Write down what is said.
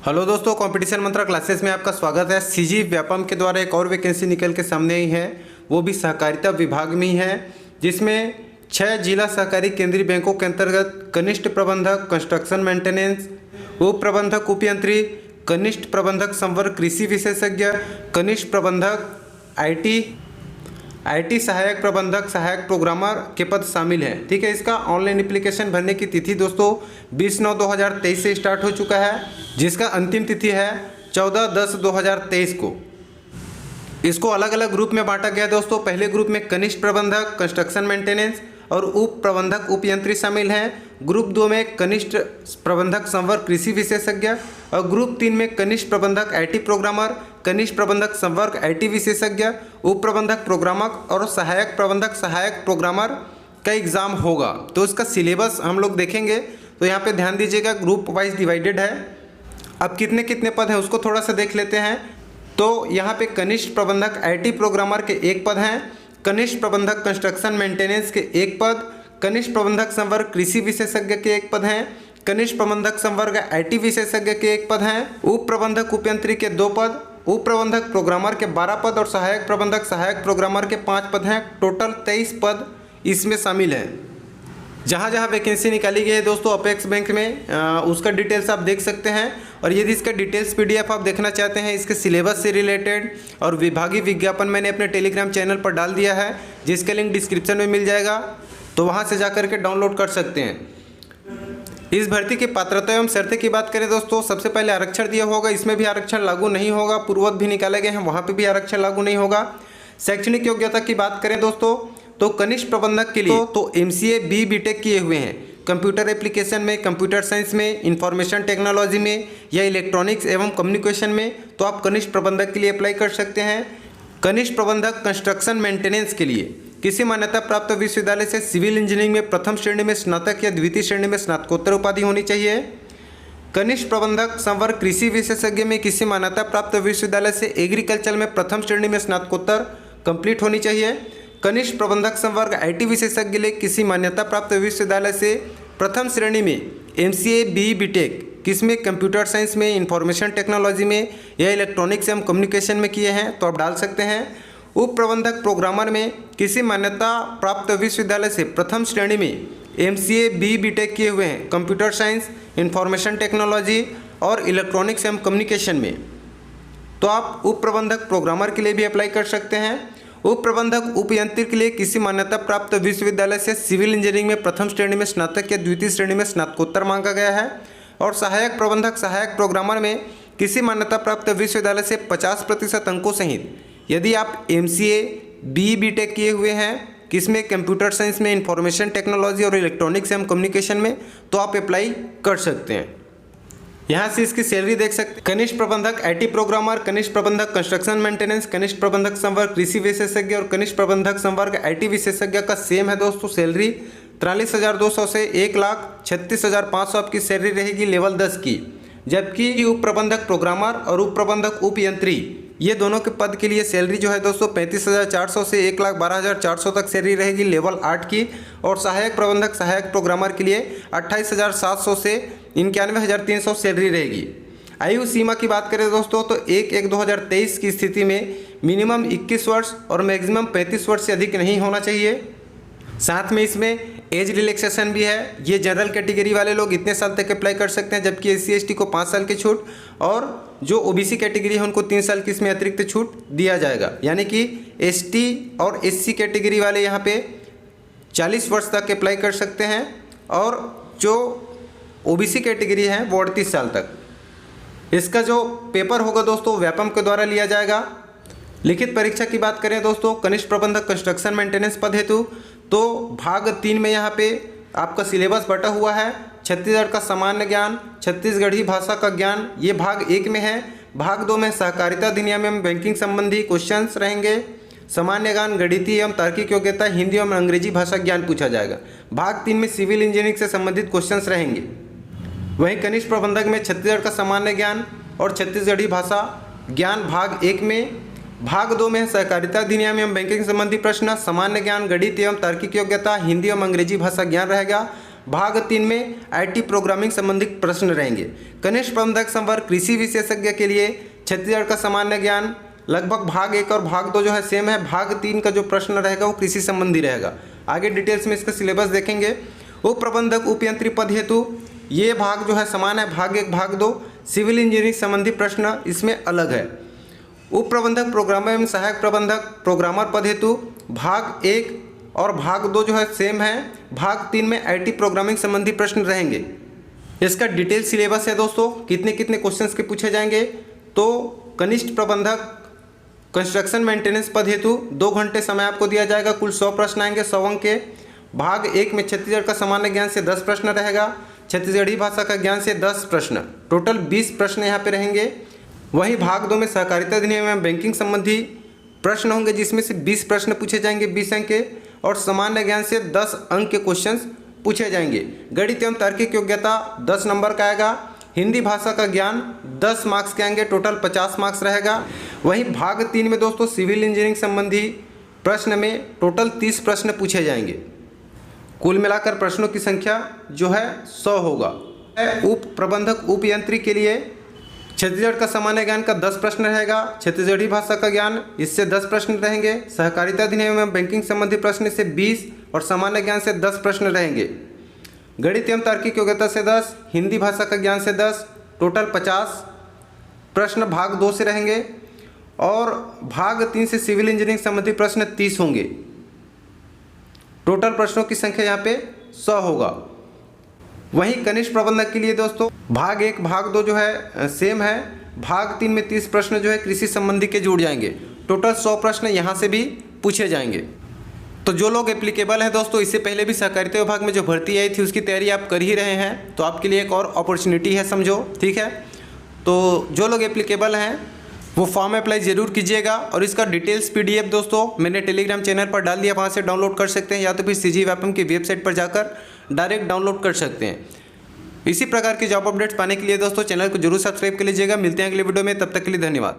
Hello दोस्तों, competition मंत्रा classes में आपका स्वागत है। सीजी व्यापम के द्वारा एक और वैकेंसी निकल के सामने आई है, वो भी सहकारिता विभाग में ही है, जिसमें 6 जिला सहकारी केंद्रीय बैंकों के अंतर्गत कनिष्ठ प्रबंधक कंस्ट्रक्शन मेंटेनेंस, उप प्रबंधक उपयंत्री, कनिष्ठ प्रबंधक संवर्ग कृषि विशेषज्ञ, कनिष्ठ प्रबंधक आईटी सहायक प्रबंधक सहायक प्रोग्रामर के पद शामिल हैं। ठीक है, इसका ऑनलाइन एप्लीकेशन भरने की तिथि दोस्तों 20/9/2023 से स्टार्ट हो चुका है, जिसका अंतिम तिथि है 14/10/2023 को। इसको अलग अलग ग्रुप में बांटा गया दोस्तों। पहले ग्रुप में कनिष्ठ प्रबंधक कंस्ट्रक्शन मेंटेनेंस और उप प्रबंधक उपयंत्री शामिल हैं। ग्रुप 2 में कनिष्ठ प्रबंधक संवर्ग कृषि विशेषज्ञ और ग्रुप 3 में कनिष्ठ प्रबंधक आईटी प्रोग्रामर, कनिष्ठ प्रबंधक संवर्ग आईटी विशेषज्ञ, उप प्रबंधक प्रोग्रामर और सहायक प्रबंधक सहायक प्रोग्रामर का एग्ज़ाम होगा। तो इसका सिलेबस हम लोग देखेंगे, तो यहाँ पे ध्यान दीजिएगा, ग्रुप वाइज डिवाइडेड है। अब कितने कितने पद हैं उसको थोड़ा सा देख लेते हैं। तो यहाँ पे कनिष्ठ प्रबंधक आईटी प्रोग्रामर के 1 पद हैं, कनिष्ठ प्रबंधक कंस्ट्रक्शन मेंटेनेंस के 1 पद, कनिष्ठ प्रबंधक संवर्ग कृषि विशेषज्ञ के 1 पद हैं, कनिष्ठ प्रबंधक संवर्ग आईटी विशेषज्ञ के 1 पद हैं, उप प्रबंधक उपयंत्री के 2 पद, उप प्रबंधक प्रोग्रामर के 12 पद और सहायक प्रबंधक सहायक प्रोग्रामर के 5 पद हैं। टोटल 23 पद इसमें शामिल हैं। जहाँ जहाँ वैकेंसी निकाली गई है दोस्तों अपेक्स बैंक में, उसका डिटेल्स आप देख सकते हैं। और यदि इसका डिटेल्स पीडीएफ आप देखना चाहते हैं इसके सिलेबस से रिलेटेड और विभागीय विज्ञापन मैंने अपने टेलीग्राम चैनल पर डाल दिया है, जिसका लिंक डिस्क्रिप्शन में मिल जाएगा, तो वहाँ से जा करके डाउनलोड कर सकते हैं। इस भर्ती की पात्रता एवं शर्तें की बात करें दोस्तों, सबसे पहले आरक्षण दिया होगा, इसमें भी आरक्षण लागू नहीं होगा। पूर्ववत भी निकाले गए हैं, वहाँ पर भी आरक्षण लागू नहीं होगा। शैक्षणिक योग्यता की बात करें दोस्तों, तो कनिष्ठ प्रबंधक के लिए तो एमसीए बी बीटेक किए हुए हैं कंप्यूटर एप्लीकेशन में, कंप्यूटर साइंस में, इंफॉर्मेशन टेक्नोलॉजी में या इलेक्ट्रॉनिक्स एवं कम्युनिकेशन में, तो आप कनिष्ठ प्रबंधक के लिए अप्लाई कर सकते हैं। कनिष्ठ प्रबंधक कंस्ट्रक्शन मेंटेनेंस के लिए किसी मान्यता प्राप्त विश्वविद्यालय से सिविल इंजीनियरिंग में प्रथम श्रेणी में स्नातक या द्वितीय श्रेणी में स्नातकोत्तर उपाधि होनी चाहिए। कनिष्ठ प्रबंधक संवर्ग कृषि विशेषज्ञ में किसी मान्यता प्राप्त विश्वविद्यालय से एग्रीकल्चर में प्रथम श्रेणी में स्नातकोत्तर कंप्लीट होनी चाहिए। कनिष्ठ प्रबंधक संवर्ग आईटी विशेषज्ञ के लिए किसी मान्यता प्राप्त विश्वविद्यालय से प्रथम श्रेणी में एमसीए बी बीटेक किसमें कंप्यूटर साइंस में, इंफॉर्मेशन टेक्नोलॉजी में या इलेक्ट्रॉनिक्स एवं कम्युनिकेशन में किए हैं, तो आप डाल सकते हैं। उप प्रबंधक प्रोग्रामर में किसी मान्यता प्राप्त विश्वविद्यालय से प्रथम श्रेणी में एमसीए बी बीटेक किए हुए हैं कंप्यूटर साइंस, इंफॉर्मेशन टेक्नोलॉजी और इलेक्ट्रॉनिक्स एवं कम्युनिकेशन में, तो आप उप प्रबंधक प्रोग्रामर के लिए भी अप्लाई कर सकते हैं। उप प्रबंधक उपयंत्री के लिए किसी मान्यता प्राप्त विश्वविद्यालय से सिविल इंजीनियरिंग में प्रथम श्रेणी में स्नातक या द्वितीय श्रेणी में स्नातकोत्तर मांगा गया है। और सहायक प्रबंधक सहायक प्रोग्रामर में किसी मान्यता प्राप्त विश्वविद्यालय से 50% अंकों सहित यदि आप एमसीए बी बीटेक किए हुए हैं किसमें, कंप्यूटर साइंस में, इंफॉर्मेशन टेक्नोलॉजी और इलेक्ट्रॉनिक्स एवं कम्युनिकेशन में, तो आप अप्लाई कर सकते हैं। यहाँ से इसकी सैलरी देख सकते हैं। कनिष्ठ प्रबंधक आईटी प्रोग्रामर, कनिष्ठ प्रबंधक कंस्ट्रक्शन मेंटेनेंस, कनिष्ठ प्रबंधक संवर्ग कृषि विशेषज्ञ और कनिष्ठ प्रबंधक संवर्ग आईटी विशेषज्ञ का सेम है दोस्तों। सैलरी 43,200 से 1,36,500 आपकी सैलरी रहेगी लेवल 10 की। जबकि उप प्रबंधक प्रोग्रामर और उप प्रबंधक उपयंत्री ये दोनों के पद के लिए सैलरी जो है दोस्तों 35,400 से 1,12,400 तक सैलरी रहेगी लेवल 8 की। और सहायक प्रबंधक सहायक प्रोग्रामर के लिए 28,700 से 91,300 सैलरी रहेगी। आयु सीमा की बात करें दोस्तों, तो 1/1/2023 की स्थिति में मिनिमम 21 वर्ष और मैक्सिमम 35 वर्ष से अधिक नहीं होना चाहिए। साथ में इसमें एज रिलैक्सेशन भी है। ये जनरल कैटेगरी वाले लोग इतने साल तक अप्लाई कर सकते हैं, जबकि SC/ST को 5 साल की छूट और जो OBC कैटेगरी है उनको 3 साल की इसमें अतिरिक्त छूट दिया जाएगा। यानी कि ST और SC कैटेगरी वाले यहाँ पे 40 वर्ष तक अप्लाई कर सकते हैं और जो OBC कैटेगरी है वो 38 साल तक। इसका जो पेपर होगा दोस्तों व्यापम के द्वारा लिया जाएगा। लिखित परीक्षा की बात करें दोस्तों, कनिष्ठ प्रबंधक कंस्ट्रक्शन मेंटेनेंस पद हेतु तो भाग 3 में यहाँ पे आपका सिलेबस बटा हुआ है। छत्तीसगढ़ का सामान्य ज्ञान, छत्तीसगढ़ी भाषा का ज्ञान ये भाग 1 में है। भाग 2 में सहकारिता अधिनियम एवं बैंकिंग संबंधी क्वेश्चंस रहेंगे। सामान्य ज्ञान, गणितीय एवं तार्किक योग्यता, हिंदी एवं अंग्रेजी भाषा ज्ञान पूछा जाएगा। भाग 3 में सिविल इंजीनियरिंग से संबंधित क्वेश्चंस रहेंगे। वहीं कनिष्ठ प्रबंधक में छत्तीसगढ़ का सामान्य ज्ञान और छत्तीसगढ़ी भाषा ज्ञान भाग 1 में। भाग 2 में सहकारिता अधिनियम एवं बैंकिंग संबंधी प्रश्न, सामान्य ज्ञान, गणित एवं तार्किक योग्यता, हिंदी एवं अंग्रेजी भाषा ज्ञान रहेगा। भाग 3 में IT प्रोग्रामिंग संबंधित प्रश्न रहेंगे। कनिष्ठ प्रबंधक संवर्ग कृषि विशेषज्ञ के लिए छत्तीसगढ़ का सामान्य ज्ञान लगभग भाग 1 और भाग 2 जो है सेम है। भाग 3 का जो प्रश्न रहेगा वो कृषि संबंधी रहेगा। आगे डिटेल्स में इसका सिलेबस देखेंगे। उप प्रबंधक उप यंत्री पद हेतु ये भाग जो है समान है, भाग 1 भाग 2। सिविल इंजीनियरिंग संबंधी प्रश्न इसमें अलग है। उप प्रबंधक प्रोग्रामर एवं सहायक प्रबंधक प्रोग्रामर पद हेतु भाग 1 और भाग 2 जो है सेम है। भाग 3 में IT प्रोग्रामिंग संबंधी प्रश्न रहेंगे। इसका डिटेल सिलेबस है दोस्तों, कितने कितने क्वेश्चंस के पूछे जाएंगे। तो कनिष्ठ प्रबंधक कंस्ट्रक्शन मेंटेनेंस पद हेतु 2 घंटे समय आपको दिया जाएगा। कुल 100 प्रश्न आएंगे 100 अंक के। भाग 1 में छत्तीसगढ़ का सामान्य ज्ञान से 10 प्रश्न रहेगा, छत्तीसगढ़ी भाषा का ज्ञान से 10 प्रश्न, टोटल 20 प्रश्न यहाँ पे रहेंगे। वहीं भाग 2 में सहकारिता अधिनियम एवं बैंकिंग संबंधी प्रश्न होंगे, जिसमें से 20 प्रश्न पूछे जाएंगे 20 अंक के, और सामान्य ज्ञान से 10 अंक के क्वेश्चंस पूछे जाएंगे। गणित एवं तार्किक योग्यता 10 नंबर का आएगा। हिंदी भाषा का ज्ञान 10 मार्क्स के आएंगे, टोटल 50 मार्क्स रहेगा। वहीं भाग 3 में दोस्तों सिविल इंजीनियरिंग संबंधी प्रश्न में टोटल 30 प्रश्न पूछे जाएंगे। कुल मिलाकर प्रश्नों की संख्या जो है 100 होगा। उप प्रबंधक उप यंत्री के लिए छत्तीसगढ़ का सामान्य ज्ञान का 10 प्रश्न रहेगा, छत्तीसगढ़ी भाषा का ज्ञान इससे 10 प्रश्न रहेंगे, सहकारिता अधिनियम एवं बैंकिंग संबंधी प्रश्न से 20 और सामान्य ज्ञान से 10 प्रश्न रहेंगे। गणित एवं तार्किक योग्यता से 10, हिंदी भाषा का ज्ञान से 10, टोटल 50 प्रश्न भाग 2 से रहेंगे। और भाग 3 से सिविल इंजीनियरिंग संबंधी प्रश्न 30 होंगे। टोटल प्रश्नों की संख्या यहाँ पे 100 होगा। वहीं कनिष्ठ प्रबंधक के लिए दोस्तों भाग 1 भाग 2 जो है सेम है। भाग 3 में 30 प्रश्न जो है कृषि संबंधी के जुड़ जाएंगे। टोटल 100 प्रश्न यहाँ से भी पूछे जाएंगे। तो जो लोग एप्लीकेबल हैं दोस्तों, इससे पहले भी सहकारिता विभाग में जो भर्ती आई थी उसकी तैयारी आप कर ही रहे हैं, तो आपके लिए एक और अपॉर्चुनिटी है समझो, ठीक है। तो जो लोग एप्लीकेबल हैं वो फॉर्म अप्लाई ज़रूर कीजिएगा। और इसका डिटेल्स PDF दोस्तों मैंने टेलीग्राम चैनल पर डाल दिया, वहाँ से डाउनलोड कर सकते हैं, या तो फिर CG व्यापम की वेबसाइट पर जाकर डायरेक्ट डाउनलोड कर सकते हैं। इसी प्रकार के जॉब अपडेट्स पाने के लिए दोस्तों चैनल को जरूर सब्सक्राइब कर लीजिएगा। मिलते हैं अगले वीडियो में, तब तक के लिए धन्यवाद।